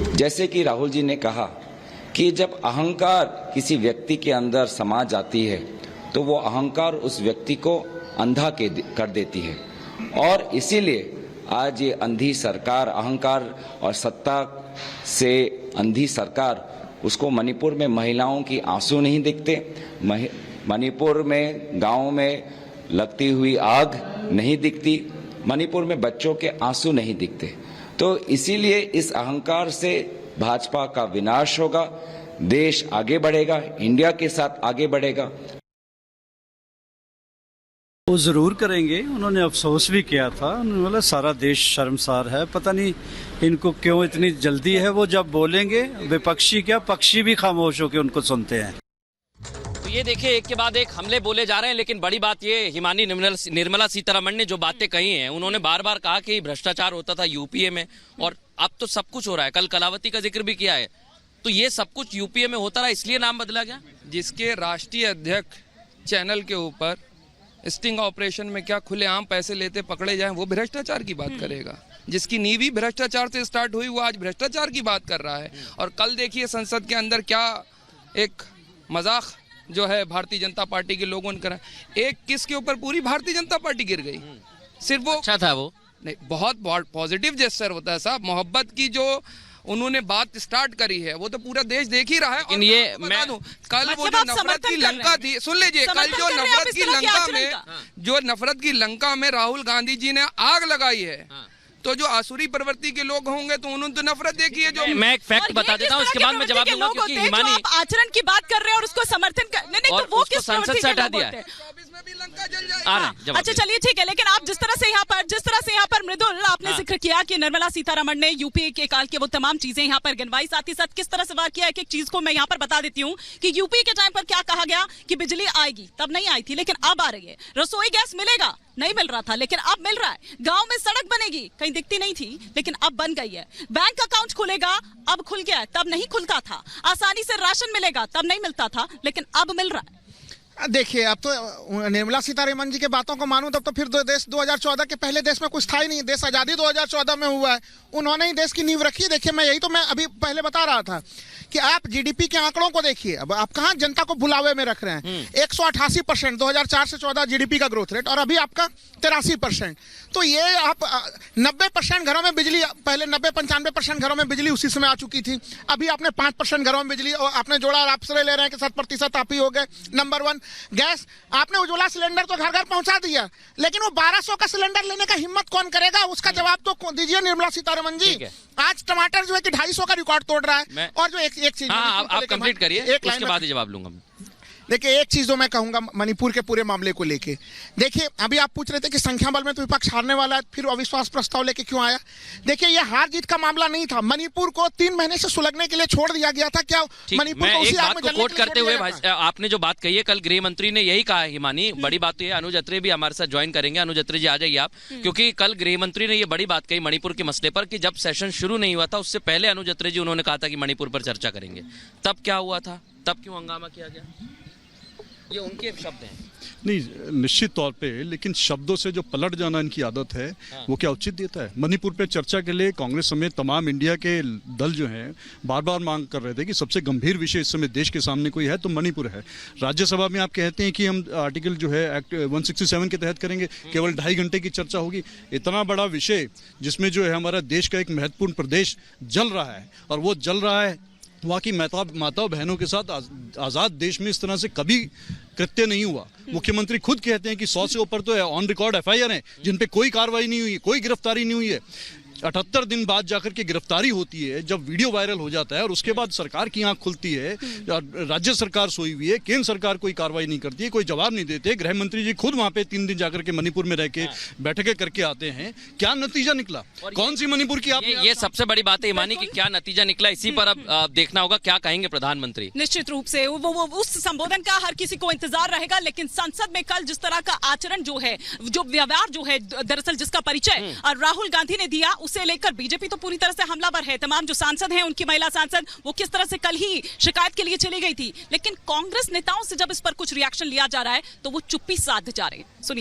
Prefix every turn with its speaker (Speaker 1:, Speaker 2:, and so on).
Speaker 1: जैसे कि राहुल जी ने कहा कि जब अहंकार किसी व्यक्ति के अंदर समा जाती है तो वो अहंकार उस व्यक्ति को अंधा कर देती है, और इसीलिए आज ये अंधी सरकार, अहंकार और सत्ता से अंधी सरकार, उसको मणिपुर में महिलाओं की आंसू नहीं दिखते, मणिपुर में गांव में लगती हुई आग नहीं दिखती, मणिपुर में बच्चों के आंसू नहीं दिखते। तो इसीलिए इस अहंकार से भाजपा का विनाश होगा, देश आगे बढ़ेगा, इंडिया के साथ आगे बढ़ेगा।
Speaker 2: वो ज़रूर करेंगे, उन्होंने अफसोस भी किया था, उन्होंने बोला सारा देश शर्मसार है, पता नहीं इनको क्यों इतनी जल्दी है। वो जब बोलेंगे विपक्षी क्या पक्षी भी खामोश होकर उनको सुनते हैं।
Speaker 3: तो ये देखिए, एक के बाद एक हमले बोले जा रहे हैं, लेकिन बड़ी बात ये हिमानी निर्मला सीतारमण ने जो बातें कही हैं, उन्होंने बार बार कहा कि भ्रष्टाचार होता था यूपीए में और अब तो सब कुछ हो रहा है। कल कलावती का जिक्र भी किया है, तो ये सब कुछ यूपीए में होता रहा इसलिए नाम बदला गया।
Speaker 4: जिसके राष्ट्रीय अध्यक्ष चैनल के ऊपर स्टिंग ऑपरेशन में क्या खुलेआम पैसे लेते पकड़े जाएं, वो भ्रष्टाचार की बात करेगा। जिसकी नींव ही भ्रष्टाचार से स्टार्ट हुई, वो आज भ्रष्टाचार की बात कर रहा है। और कल देखिए संसद के अंदर क्या एक मजाक जो है भारतीय जनता पार्टी के लोगों ने करा। एक किस के ऊपर पूरी भारतीय जनता पार्टी गिर गई। सिर्फ वो
Speaker 3: अच्छा था, वो
Speaker 4: नहीं, बहुत पॉजिटिव जेस्चर होता है साहब। मोहब्बत की जो उन्होंने बात स्टार्ट करी है वो तो पूरा देश देख ही रहा है।
Speaker 3: और ये
Speaker 4: मैं कल वो जो नफरत की लंका थी, सुन लीजिए, कल जो नफरत की लंका में नफरत की लंका में राहुल गांधी जी ने आग लगाई है, तो जो आसुरी प्रवृत्ति के लोग होंगे तो उन्होंने तो नफरत देखी है। जो
Speaker 3: मैं एक फैक्ट बता देता हूँ, इसके बाद मैं जवाब दूंगा, क्योंकि हिमानी
Speaker 5: आप आचरण की बात कर रहे हैं और उसको समर्थन कर नहीं,
Speaker 3: और
Speaker 5: तो वो किस
Speaker 3: संसद से हटा दिया है।
Speaker 5: अच्छा चलिए ठीक है, लेकिन आप जिस तरह से यहाँ पर मृदुल आपने जिक्र किया कि निर्मला सीतारमण ने यूपीए के काल के वो तमाम चीजें यहाँ पर गिनवाई, साथ ही साथ किस तरह से वार किया, एक एक चीज को मैं यहाँ पर बता देती हूँ कि यूपीए के टाइम पर क्या कहा गया कि बिजली आएगी, तब नहीं आई थी लेकिन अब आ रही है। रसोई गैस मिलेगा, नहीं मिल रहा था लेकिन अब मिल रहा है। गांव में सड़क बनेगी, कहीं दिखती नहीं थी लेकिन अब बन गई है। बैंक अकाउंट खुलेगा, अब खुल गया है, तब नहीं खुलता था। आसानी से राशन मिलेगा, तब नहीं मिलता था लेकिन अब मिल रहा है।
Speaker 6: देखिए, अब तो निर्मला सीतारमण जी के बातों को मानूं तब तो फिर देश 2014 के पहले देश में कुछ था ही नहीं। देश आज़ादी 2014 में हुआ है, उन्होंने ही देश की नींव रखी है। देखिए, मैं अभी पहले बता रहा था कि आप जीडीपी के आंकड़ों को देखिए। अब आप कहाँ जनता को भुलावे में रख रहे हैं। 188% 2004 से 14 जीडीपी का ग्रोथ रेट, और अभी आपका 83%। तो ये आप 90% घरों में बिजली, पहले 90-95% घरों में बिजली उसी समय आ चुकी थी। अभी आपने 5% घरों में बिजली और आपने जोड़ा, और आप श्रेय ले रहे हैं कि 7% आप ही हो गए। नंबर 1 गैस, आपने उज्ज्वला सिलेंडर तो घर घर पहुंचा दिया, लेकिन वो 1200 का सिलेंडर लेने का हिम्मत कौन करेगा? उसका जवाब तो दीजिए निर्मला सीतारमण जी। आज टमाटर जो है कि 250 का रिकॉर्ड तोड़ रहा है। और जो एक चीज,
Speaker 3: आप कंप्लीट करिए, उसके बाद ही जवाब लूंगा।
Speaker 6: देखिए, एक चीज जो मैं कहूंगा मणिपुर के पूरे मामले को लेके, देखिए अभी आप पूछ रहे थे कि संख्या बल में तो विपक्ष हारने वाला है, फिर अविश्वास प्रस्ताव लेके क्यों आया? देखिए, ये हार जीत का मामला नहीं था। मणिपुर को 3 महीने से सुलगने के लिए छोड़ दिया गया था। क्या मणिपुर को उसी आग में जलने के लिए
Speaker 3: कोट करते हुए आपने जो बात कही है, कल गृह मंत्री ने यही कहा। हिमानी, बड़ी बात तो ये, अनुज अत्रे भी हमारे साथ ज्वाइन करेंगे। अनुज अत्रे जी आ जाइए आप, क्योंकि कल गृह मंत्री ने ये बड़ी बात कही मणिपुर के मसले पर कि जब सेशन शुरू नहीं हुआ था उससे पहले अनुज अत्रे जी उन्होंने कहा था कि मणिपुर पर चर्चा करेंगे। तब क्या हुआ था? तब क्यों हंगामा किया गया? ये उनके शब्द हैं।
Speaker 7: नहीं, निश्चित तौर पे, लेकिन शब्दों से जो पलट जाना इनकी आदत है, वो क्या उचित देता है? मणिपुर पे चर्चा के लिए कांग्रेस समेत तमाम इंडिया के दल जो हैं बार बार मांग कर रहे थे कि सबसे गंभीर विषय इस समय देश के सामने कोई है तो मणिपुर है। राज्यसभा में आप कहते हैं कि हम आर्टिकल जो है एक्ट 167 के तहत करेंगे, केवल 2.5 घंटे की चर्चा होगी। इतना बड़ा विषय जिसमें जो है हमारा देश का एक महत्वपूर्ण प्रदेश जल रहा है, और वो जल रहा है वहाँ की माताओं बहनों के साथ आज़ाद देश में इस तरह से कभी कृत्य नहीं हुआ। मुख्यमंत्री खुद कहते हैं कि 100 से ऊपर तो ऑन रिकॉर्ड FIR हैं जिन पे कोई कार्रवाई नहीं हुई, कोई गिरफ्तारी नहीं हुई है। 78 दिन बाद जाकर के गिरफ्तारी होती है, जब वीडियो वायरल हो जाता है, और उसके बाद सरकार की आंख खुलती है। राज्य सरकार सोई हुई है, केंद्र सरकार कोई कार्रवाई नहीं करती है, कोई जवाब नहीं देते। गृह मंत्री जी खुद वहां पे 3 दिन जाकर के मणिपुर में रह के बैठकें करके आते हैं। क्या नतीजा निकला? कौन सी मणिपुर की?
Speaker 3: ये सबसे बड़ी बात है हिमानी, कि क्या नतीजा निकला। इसी पर अब देखना होगा क्या कहेंगे प्रधानमंत्री।
Speaker 5: निश्चित रूप से वो उस संबोधन का हर किसी को इंतजार रहेगा, लेकिन संसद में कल जिस तरह का आचरण जो है, जो व्यवहार जो है, दरअसल जिसका परिचय राहुल गांधी ने दिया, उसे लेकर बीजेपी तो पूरी तरह से हमलावर है। तमाम जो सांसद हैं, उनकी महिला सांसद, वो किस तरह से कल ही शिकायत के लिए चली गई थी, लेकिन कांग्रेस नेताओं से जब इस पर कुछ रिएक्शन लिया जा रहा है तो वो चुप्पी साध जा रहे हैं। सुनिए।